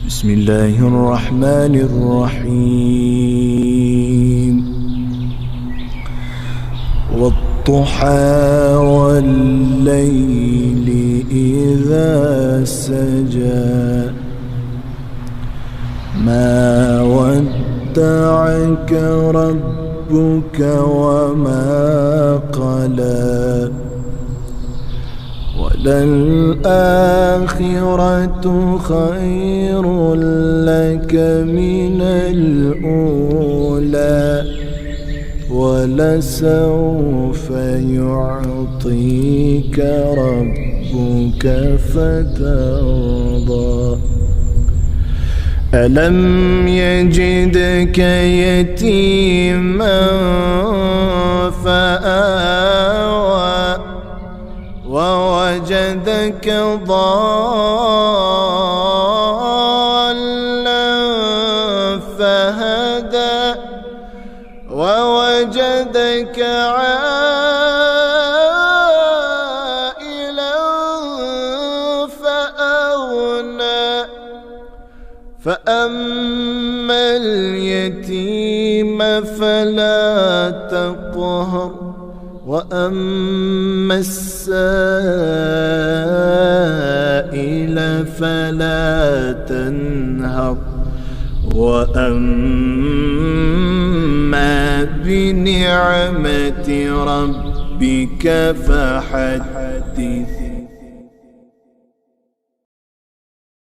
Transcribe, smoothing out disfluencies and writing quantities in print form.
بسم الله الرحمن الرحيم والضحى والليل إذا سجى ما ودعك ربك وما قلى وللآخرة خير لك من الأولى ولسوف يعطيك ربك فترضى ألم يجدك يتيما فآوى ووجدك ضالا فهدى ووجدك عائلا فأغنى فأما اليتيم فلا تقهر وأما السائل فلا تنهر وأما بنعمة ربك فحدث